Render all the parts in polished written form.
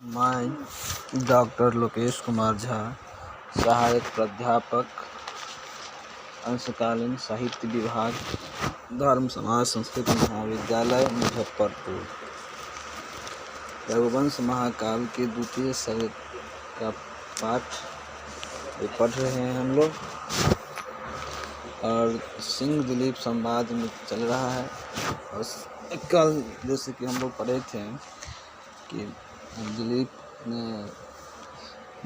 मैं डॉक्टर लोकेश कुमार झा, सहायक प्राध्यापक, अंशकालीन साहित्य विभाग, धर्म समाज संस्कृत महाविद्यालय, मुजफ्फरपुर। रघुवंश महाकाव्य के द्वितीय सर्ग का पाठ पढ़ रहे हैं हम लोग, और सिंह दिलीप संवाद में चल रहा है। और कल जैसे कि हम लोग पढ़े थे कि दिलीप ने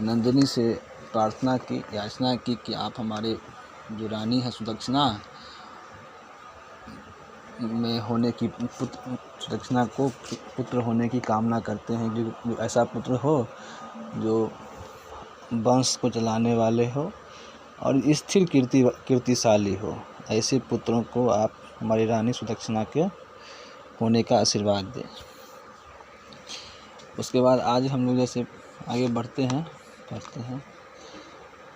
नंदिनी से प्रार्थना की, याचना की कि आप हमारे जो रानी है सुदक्षिणा में होने की सुदक्षिणा को पुत्र होने की कामना करते हैं, जो ऐसा पुत्र हो जो वंश को चलाने वाले हो और स्थिर कीर्तिशाली हो। ऐसे पुत्रों को आप हमारी रानी सुदक्षिणा के होने का आशीर्वाद दें। उसके बाद आज हम लोग जैसे आगे बढ़ते हैं, पढ़ते हैं।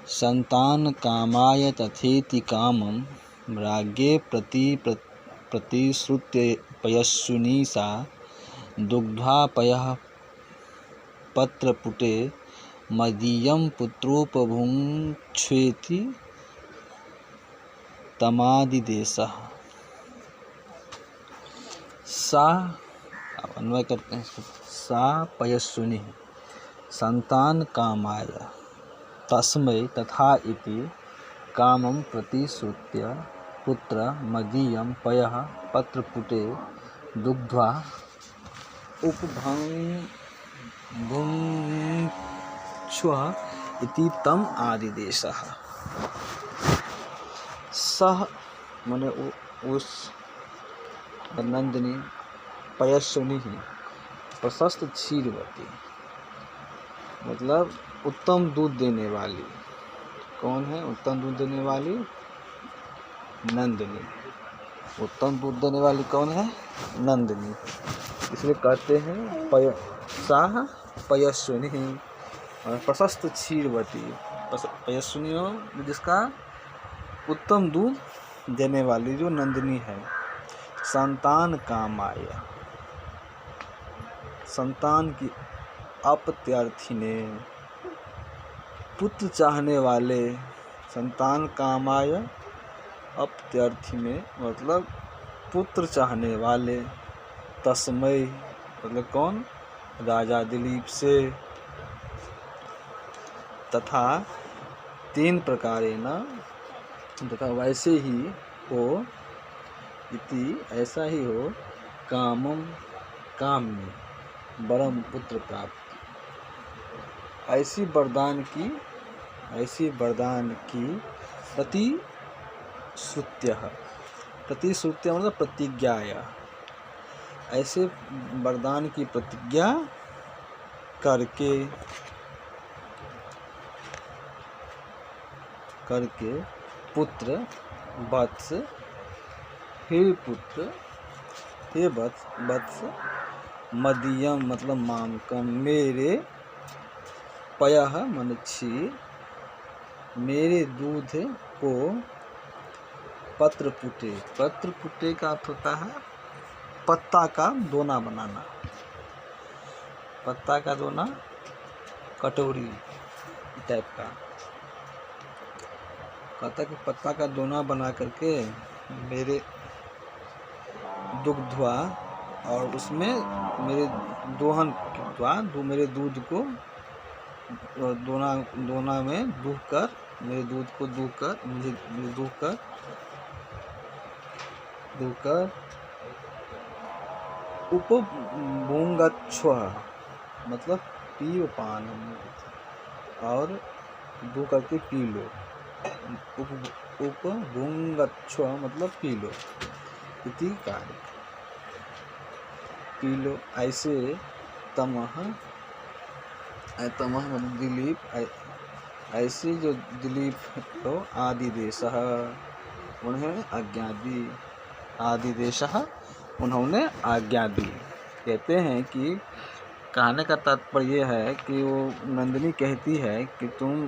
संतान कामाय तथेति कामं राज्ञे प्रतिश्रुत्य पयस्विनी सा दुग्धा पयः पत्रपुटे मदीयं पुत्रोपभुङ्क्षेति तमादिदेशः। सा अन्वय करते हैं, सा पयस्विनी संतान कामाय तस्मै तथा इति कामं प्रतिश्रुत्य पुत्र मदीयं पयः पत्रपुटे दुग्ध्वा उपभुङ्क्ष्व इति तम आदिदेशः। सह माने उस नंदिनी, पयस्विनी प्रशस्त क्षीरवती मतलब उत्तम दूध देने वाली। कौन है उत्तम दूध देने वाली? नंदिनी। उत्तम दूध देने वाली कौन है? नंदिनी। इसलिए कहते हैं साह पयस्विनी और प्रशस्त क्षीरवती। पयस्विनी जिसका उत्तम दूध देने वाली जो नंदिनी है। संतान कामाय, संतान की अपत्यार्थी ने, पुत्र चाहने वाले। संतान कामाय अपत्यार्थी ने मतलब पुत्र चाहने वाले। तस्मै मतलब कौन? राजा दिलीप से। तथा तीन प्रकारेण तथा वैसे ही हो, इति ऐसा ही हो, कामम काम में परम पुत्र प्राप्ति। ऐसी वरदान की प्रतिश्रुत्य मतलब प्रतिज्ञा। ऐसे वरदान की प्रतिज्ञा करके पुत्र वत्स, हे पुत्र, हे वत्स, मदीयम मतलब मामकम मेरे, पयः मन क्षीर, मेरे दूध को, पत्रपुटे। पत्रपुटे का अर्थ होता है पत्ता का दोना बनाना। पत्ता का दोना, कटोरी टाइप का। कहता कि पत्ता का दोना बना करके मेरे दुग्ध्वा और उसमें मेरे दोहन मेरे दूध को दोना में दूह कर, मेरे दूध को दूह कर उपभुङ्क्ष्व मतलब पियो पान और दूह करके पी लो। उपभुङ्क्ष्व मतलब पी लो, इति कार्य पी लो। ऐसे तमह दिलीप, ऐसे जो दिलीप तो आदिदेशः उन्हें आज्ञा दी। आदिदेशः उन्होंने आज्ञा दी। कहते हैं कि कहने का तात्पर्य यह है कि वो नंदिनी कहती है कि तुम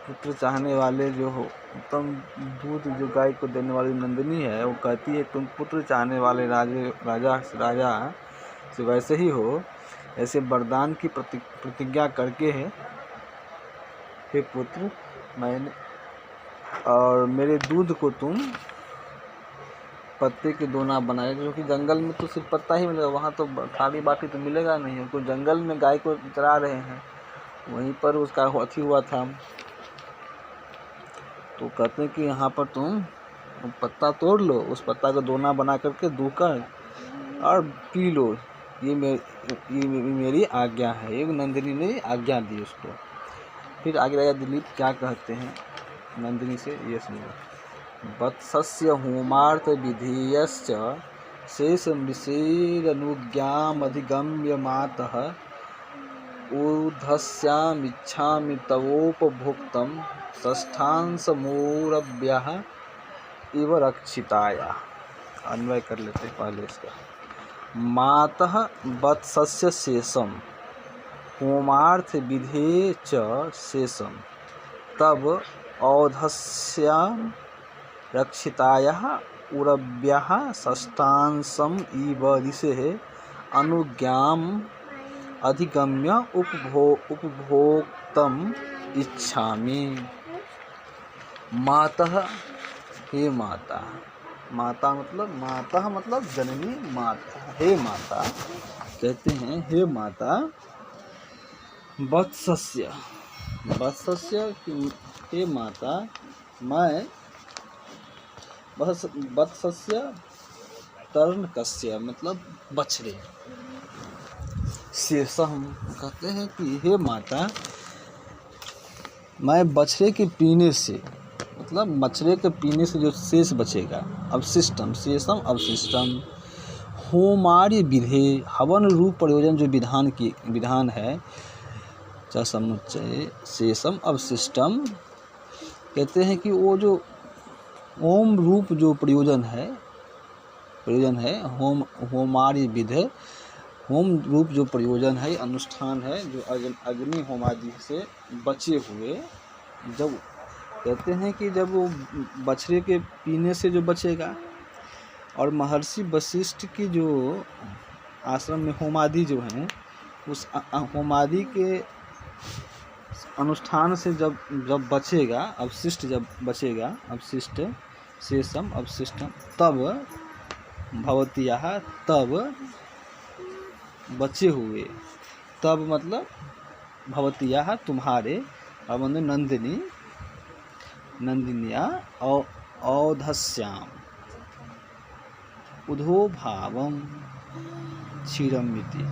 पुत्र चाहने वाले जो हो, उत्तम दूध जो गाय को देने वाली नंदिनी है, वो कहती है तुम पुत्र चाहने वाले राजा से वैसे ही हो ऐसे वरदान की प्रतिज्ञा करके है, हे पुत्र, मैंने और मेरे दूध को तुम पत्ते के दोना बनाए, क्योंकि जंगल में तो सिर्फ पत्ता ही मिलेगा, वहाँ तो थाली बाटी तो मिलेगा नहीं। उनको जंगल में गाय को चरा रहे हैं, वहीं पर उसका अथी हुआ था। तो कहते हैं कि यहाँ पर तुम पत्ता तोड़ लो, उस पत्ता का दोना बना करके दूकर और पी लो, ये मेरी आज्ञा है। ये नंदिनी ने आज्ञा दी उसको। फिर आगे राजा दिलीप क्या कहते हैं नंदिनी से, ये सुनो। वत्सस्य होमार्थ विधेयश्च शेषमृषेरनुज्ञामधिगम्य मातः ऊर्ध्वस्यामिच्छामि तवोपभोक्तं षष्ठांशमूरभ्यः इव रक्षिताया। अन्वय कर लेते पहले इसका। मातः वत्सस्य शेषम होमार्थ विधे च शेषम तब औधस्याम रक्षितायाः उरभ्यः षष्ठांशम इव ऋषेः अनुज्ञाम अधिगम्य उपभोक्तम इच्छामि। मातः, हे माता, माता मतलब जननी माता, हे माता कहते हैं, हे माता, वत्सस्य हे माता, मैं वत्सस्य तर्णकस्य मतलब बछड़े, शेषम कहते हैं कि हे माता, मैं बछड़े के पीने से, मतलब बछड़े के पीने से जो शेष बचेगा, अवशिष्टम, शेषम अवशिष्टम, होमार्य विधे, हवन रूप प्रयोजन जो विधान है, च समुच्चय शेषम अवशिष्टम, कहते हैं कि वो जो ओम रूप जो प्रयोजन है, होमार्य विधे, होम रूप जो प्रयोजन है, अनुष्ठान है, जो अग्नि होमादि से बचे हुए, जब कहते हैं कि जब वो बछड़े के पीने से जो बचेगा, और महर्षि वशिष्ठ की जो आश्रम में होमादि जो हैं, उस होमादि के अनुष्ठान से जब बचेगा, अवशिष्ट जब बचेगा, अवशिष्ट शेषम अवशिष्टम, तब भवत्याः, तब बचे हुए, तब मतलब भवत्याः तुम्हारे, और नंदिनिया औधस्याम उधोभावम क्षीरमिति,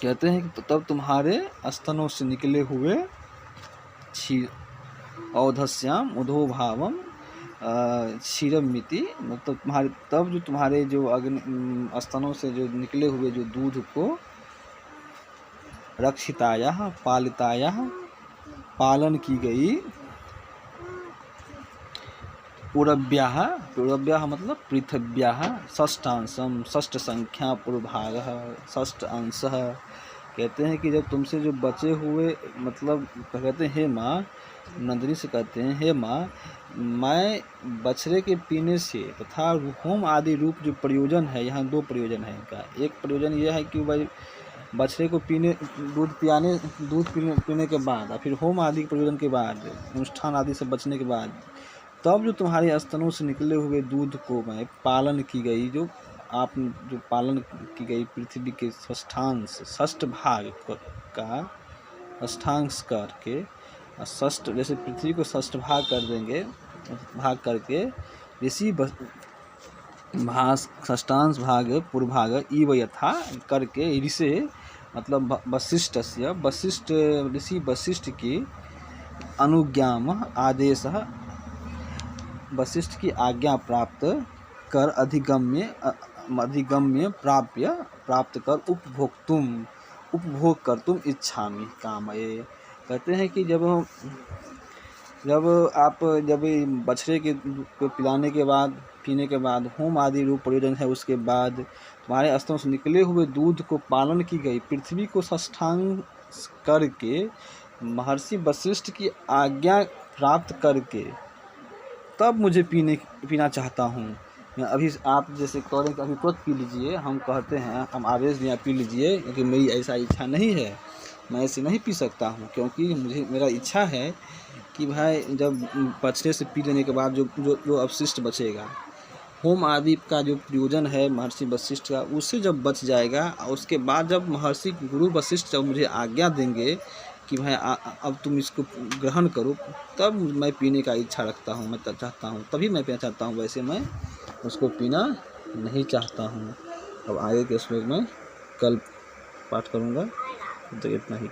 कहते हैं कि तब तुम्हारे स्तनों से निकले हुए क्षीर, औधस्याम उधोभावम क्षीरमिति, मतलब तुम्हारे, तब जो तुम्हारे जो स्तनों से जो निकले हुए जो दूध को रक्षितायाः पालितायाः पालन की गई, उरभ्याः मतलब पृथिव्याः षष्ठांशम, षष्ठ संख्या पूर्वभागः, षष्ठ अंशः, कहते हैं कि जब तुमसे जो बचे हुए, मतलब कहते हैं, हे माँ, नंदिनी से कहते हैं, हे माँ, मैं बछड़े के पीने से तथा होम आदि रूप जो प्रयोजन है, यहाँ दो प्रयोजन है इनका। एक प्रयोजन यह है कि भाई बछड़े को दूध पीने के बाद, और फिर होम आदि प्रयोजन के बाद, अनुष्ठान आदि से बचने के बाद, तब जो तुम्हारे स्तनों से निकले हुए दूध को मैं पालन की गई, जो पालन की गई पृथ्वी के षष्ठ भाग का षष्ठांश करके, षष्ठ, जैसे पृथ्वी को षष्ठ भाग कर देंगे, भाग करके ऋषि षष्ठांश भाग पूर्वभाग इव यथा करके, ऋषि मतलब ऋषि वशिष्ठ की अनुज्ञाम आदेश, वशिष्ठ की आज्ञा प्राप्त कर अधिगम्य प्राप्त कर उपभोग कर तुम इच्छामि कामये। कहते हैं कि जब आप बछड़े के को पिलाने के बाद, पीने के बाद, होम आदि रूप प्रयोजन है, उसके बाद तुम्हारे स्तनों से निकले हुए दूध को पालन की गई पृथ्वी को षष्ठांग करके, महर्षि वशिष्ठ की आज्ञा प्राप्त करके, तब मुझे पीना चाहता हूँ, अभी आप जैसे कह रहे हैं कि अभी तुरंत पी लीजिए, हम कहते हैं, हम आदेश दिए पी लीजिए, क्योंकि मेरी ऐसा इच्छा नहीं है, मैं ऐसे नहीं पी सकता हूँ। क्योंकि मेरा इच्छा है कि भाई जब बचने से पी लेने के बाद जो जो जो अवशिष्ट बचेगा, होम आदि का जो प्रयोजन है महर्षि वशिष्ठ का, उससे जब बच जाएगा, और उसके बाद जब महर्षि गुरु वशिष्ठ जब मुझे आज्ञा देंगे कि भाई अब तुम इसको ग्रहण करो, तब मैं पीने का इच्छा रखता हूँ, मैं चाहता हूँ, तभी मैं पीना चाहता हूँ। वैसे मैं उसको पीना नहीं चाहता हूँ। अब आगे के श्लोक में कल पाठ करूँगा, तो इतना ही।